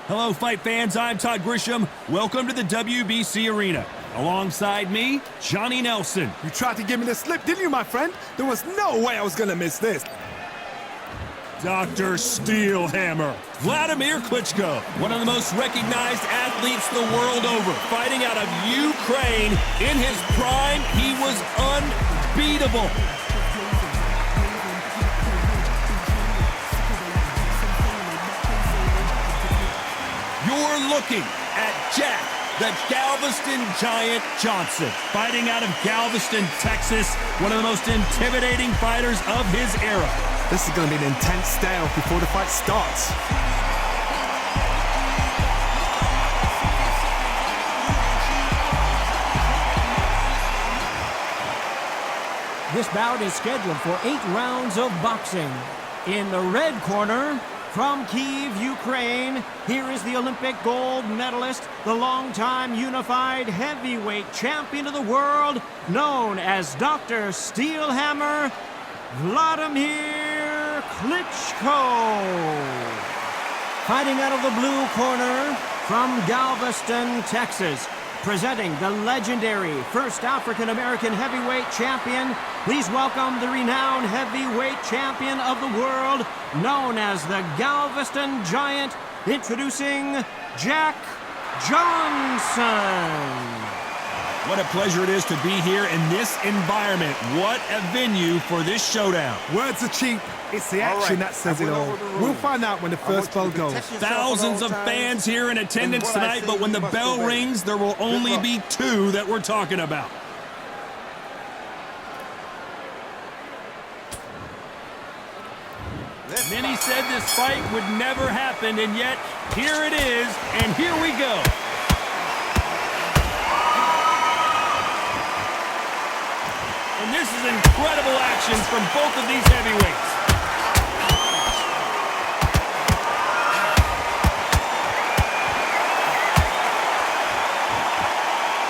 Hello, fight fans. I'm Todd Grisham. Welcome to the WBC Arena. Alongside me, Johnny Nelson. You tried to give me the slip, didn't you, my friend? There was no way I was gonna miss this. Dr. Steelhammer. Wladimir Klitschko, one of the most recognized athletes the world over, fighting out of Ukraine. In his prime, he was unbeatable. You're looking at Jack, the Galveston Giant Johnson, fighting out of Galveston, Texas, one of the most intimidating fighters of his era. This is going to be an intense stare before the fight starts. This bout is scheduled for 8 rounds of boxing. In the red corner, from Kyiv, Ukraine, here is the Olympic gold medalist, the longtime unified heavyweight champion of the world, known as Dr. Steelhammer, Wladimir Klitschko. Fighting out of the blue corner, from Galveston, Texas, presenting the legendary first African-American heavyweight champion, please welcome the renowned heavyweight champion of the world, known as the Galveston Giant, introducing Jack Johnson. What a pleasure it is to be here in this environment. What a venue for this showdown. Words are cheap. It's the action that says it all. We'll find out when the first bell goes. Thousands of fans here in attendance tonight, but when the bell rings, there will only be 2 that we're talking about. Many said this fight would never happen, and yet here it is, and here we go. And this is incredible action from both of these heavyweights.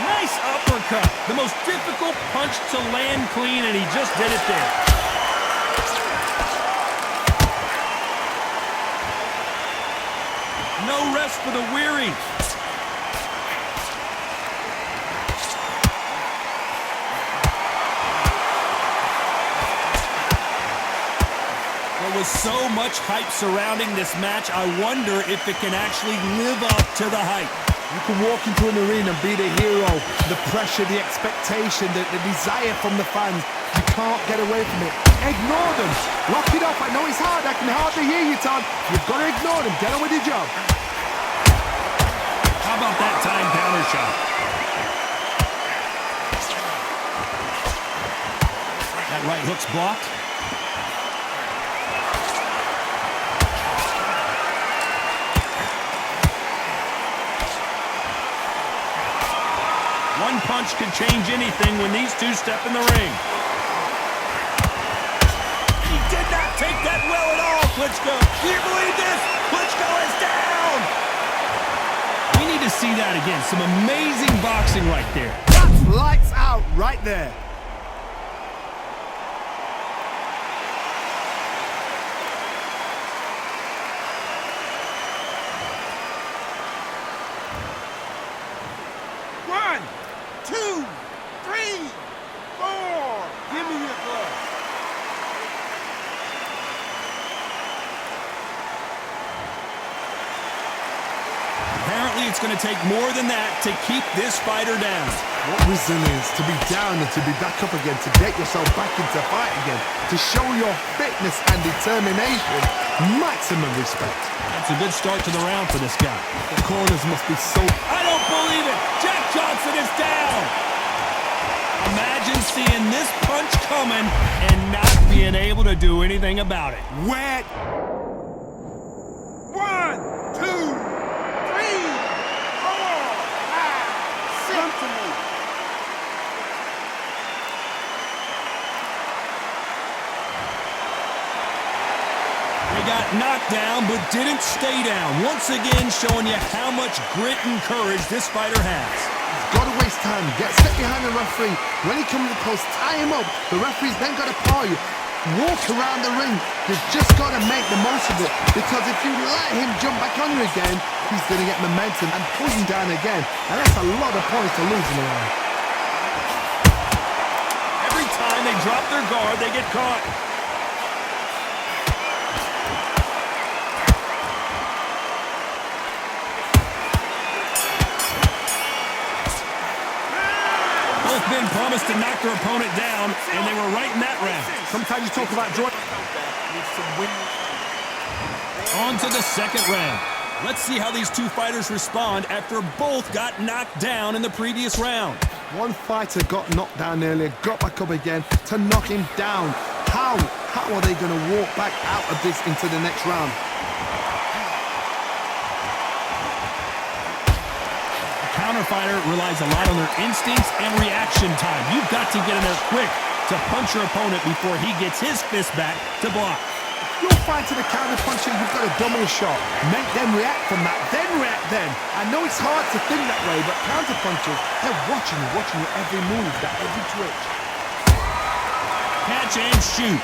Nice uppercut. The most difficult punch to land clean, and he just did it there. No rest for the weary. With so much hype surrounding this match, I wonder if it can actually live up to the hype. You can walk into an arena and be the hero. The pressure, the expectation, the desire from the fans. You can't get away from it. Ignore them. Lock it up. I know it's hard. I can hardly hear you, Todd. You've got to ignore them. Get on with your job. How about that time counter shot? That right hook's blocked. One punch could change anything when these 2 step in the ring. He did not take that well at all, Klitschko. Do you believe this? Klitschko is down! We need to see that again. Some amazing boxing right there. That's lights out right there. One, 2, 3, 4. Give me your glove. Apparently, it's going to take more than that to keep this fighter down. What resilience to be down and to be back up again, to get yourself back into fight again, to show your fitness and determination. Maximum respect. That's a good start to the round for this guy. The corners must be so... I don't believe it! Jack Johnson is down! Imagine seeing this punch coming and not being able to do anything about it. Where... 1, 2, 3, 4, 5, 6. Come to me. They got knocked down, but didn't stay down. Once again, showing you how much grit and courage this fighter has. Got to waste time. Set behind the referee. When he comes close, tie him up. The referee's then got to paw you. Walk around the ring. You've just got to make the most of it. Because if you let him jump back on you again, he's going to get momentum and pull him down again. And that's a lot of points to lose in a round. Every time they drop their guard, they get caught. Both men promised to knock their opponent down, and they were right in that round. Sometimes you talk about joy. On to the second round. Let's see how these two fighters respond after both got knocked down in the previous round. One fighter got knocked down earlier, got back up again to knock him down. How are they going to walk back out of this into the next round? A counter fighter relies a lot on their instincts and reaction time. You've got to get in there quick to punch your opponent before he gets his fist back to block. You'll fight to the counter puncher, you've got a double shot. Make them react from that, then react then. I know it's hard to think that way, but counter punchers, they're watching your every move, that every twitch. Catch and shoot.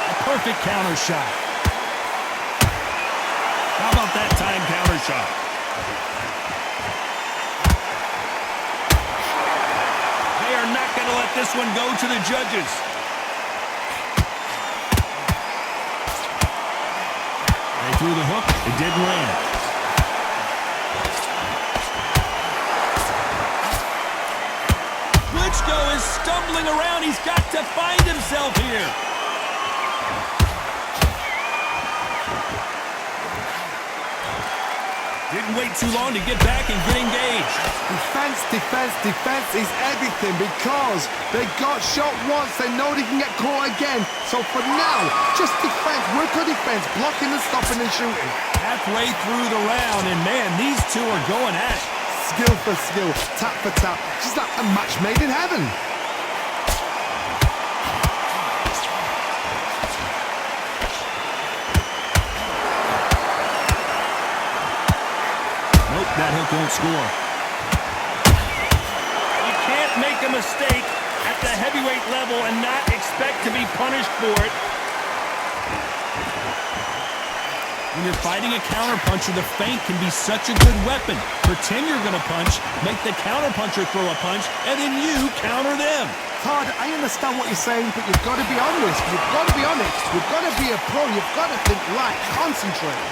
A perfect counter shot. How about that time counter shot? Not going to let this one go to the judges. They threw the hook. It didn't land. Klitschko is stumbling around. He's got to find himself here. Didn't wait too long to get back and get engaged. Defense is everything because they got shot once. They know they can get caught again. So for now, just defense, work on defense, blocking and stopping and shooting. Halfway through the round, and man, these two are going at it. Skill for skill, tap for tap. Just like a match made in heaven. That hook won't score. You can't make a mistake at the heavyweight level and not expect to be punished for it. When you're fighting a counterpuncher, the feint can be such a good weapon. Pretend you're going to punch, make the counterpuncher throw a punch, and then you counter them. Todd, I understand what you're saying, but you've got to be honest. You've got to be honest. You've got to be a pro. You've got to think right. Concentrate.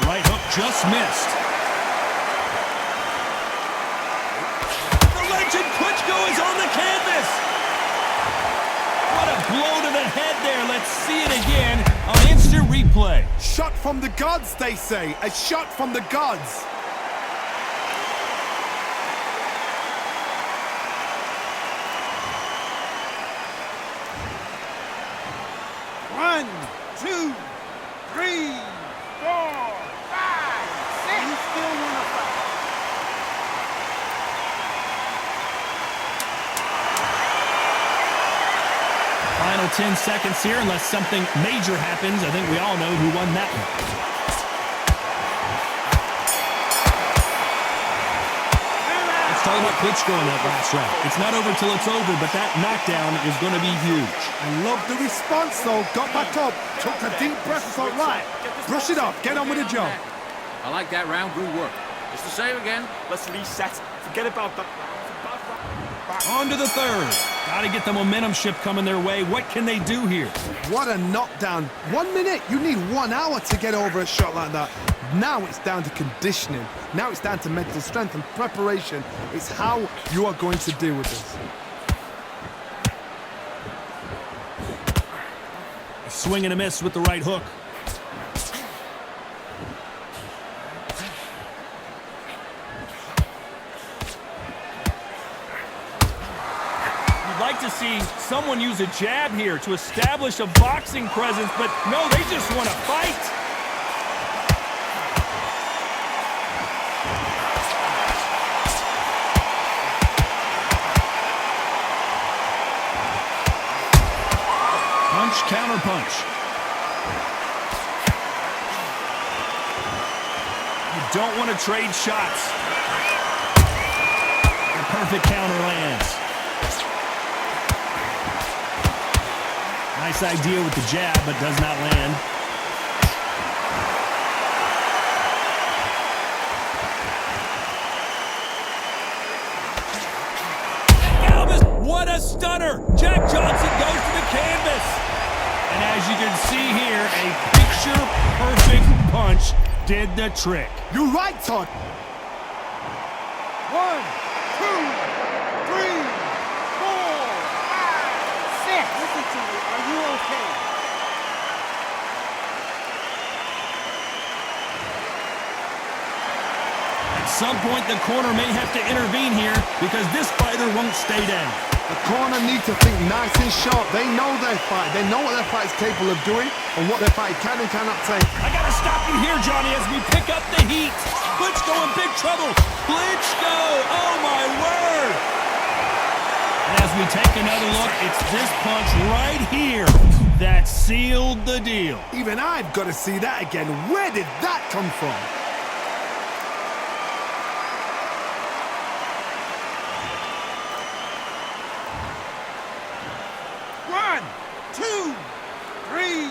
Right hook just missed. The legend Klitschko is on the canvas. What a blow to the head there. Let's see it again on instant replay. Shot from the gods, they say. A shot from the gods. One, two, three, 4, 5, 6. You still want to fight? Final 10 seconds here, unless something major happens. I think we all know who won that one. Let's talk about Klitschko in that last round. It's not over till it's over, but that knockdown is going to be huge. I love the response, though. Got back up, took a deep breath, thought, right, brush it off, get on with the job. I like that round, good work. It's the same again. Let's reset. Forget about that. On to the third. Got to get the momentum shift coming their way. What can they do here? What a knockdown. 1 minute. You need 1 hour to get over a shot like that. Now it's down to conditioning. Now it's down to mental strength and preparation. It's how you are going to deal with this. A swing and a miss with the right hook. You'd like to see someone use a jab here to establish a boxing presence, but no, they just want to fight. Punch, counter punch. You don't want to trade shots. perfect counter lands. Nice idea with the jab, but does not land. What a stunner! Jack Johnson goes to the canvas. And as you can see here, a picture-perfect punch did the trick. You're right, Todd. 1, 2, 3, 4, 5, 6. Listen to me. Are you okay? At some point, the corner may have to intervene here because this fighter won't stay down. The corner need to think nice and sharp. They know their fight. They know what their fight's capable of doing and what their fight can and cannot take. I gotta stop you here, Johnny, as we pick up the heat. Klitschko in big trouble. Klitschko! Oh, my word! And as we take another look, it's this punch right here that sealed the deal. Even I've got to see that again. Where did that come from? One, 2, 3,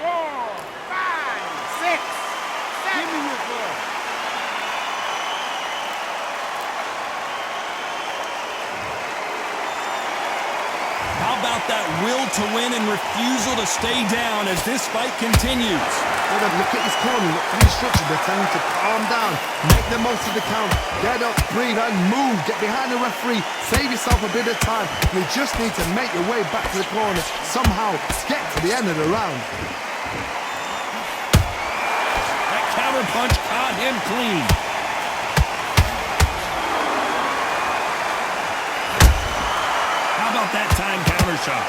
4, 5, 6, 7. Give me your glove. How about that will to win and refusal to stay down as this fight continues? Look at his corner. Look at his structure. They're telling him to calm down. Make the most of the count. Get up, breathe, and move. Get behind the referee. Save yourself a bit of time. You just need to make your way back to the corner. Somehow get to the end of the round. That counter punch caught him clean. How about that time counter shot?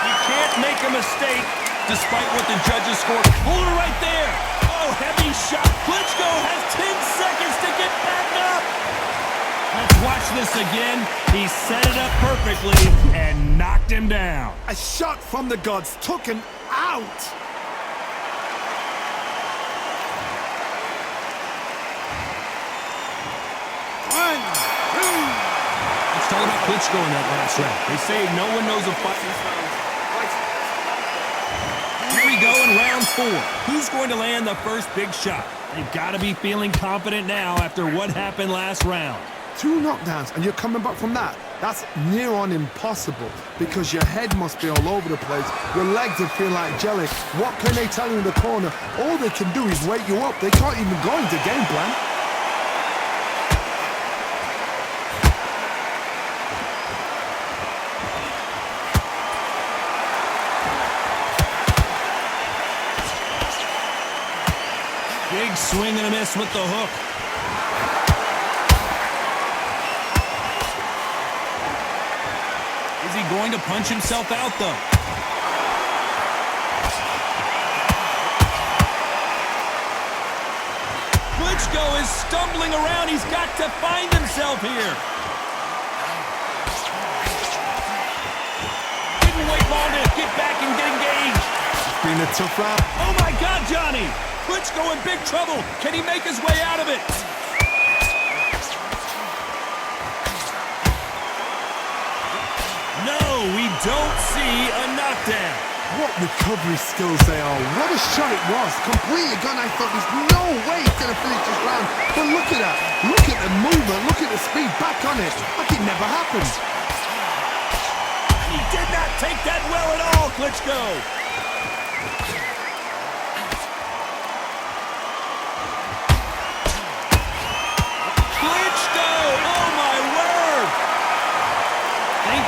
You can't make a mistake despite what the judges scored. Pull her right there. Oh, heavy shot. Klitschko has 10 seconds to get back up. Let's watch this again. He set it up perfectly and knocked him down. A shot from the gods took him out. One, 2. Let's talk about Klitschko in that last round. They say no one knows a fight. Here we go in round 4. Who's going to land the first big shot? They've got to be feeling confident now after what happened last round. 2 knockdowns and you're coming back from that. That's near on impossible because your head must be all over the place. Your legs would feel like jelly. What can they tell you in the corner? All they can do is wake you up. They can't even go into game plan. Big swing and a miss with the hook. Is he going to punch himself out, though? Klitschko is stumbling around. He's got to find himself here. Didn't wait long to get back and get engaged. It's been a tough round. Oh, my God, Johnny! Klitschko in big trouble. Can he make his way out of it? No, we don't see a knockdown. What recovery skills they are. What a shot it was. Completely gone. I thought there's no way he's going to finish this round. But look at that. Look at the movement. Look at the speed. Back on it. Like it never happened. He did not take that well at all, Klitschko.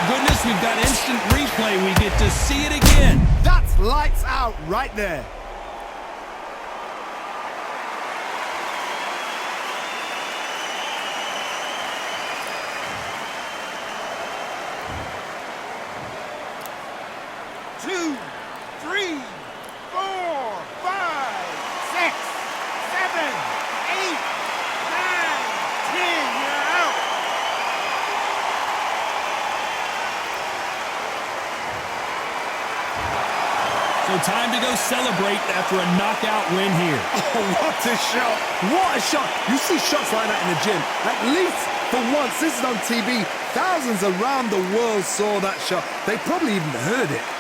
Goodness, we've got instant replay. We get to see it again. That's lights out right there. Two, 3, 4, 5, 6, 7, 8, 9, 10. You're out. So time to go celebrate after a knockout win here. Oh, what a shot! What a shot! You see shots like that in the gym. At least for once, this is on TV. Thousands around the world saw that shot. They probably even heard it.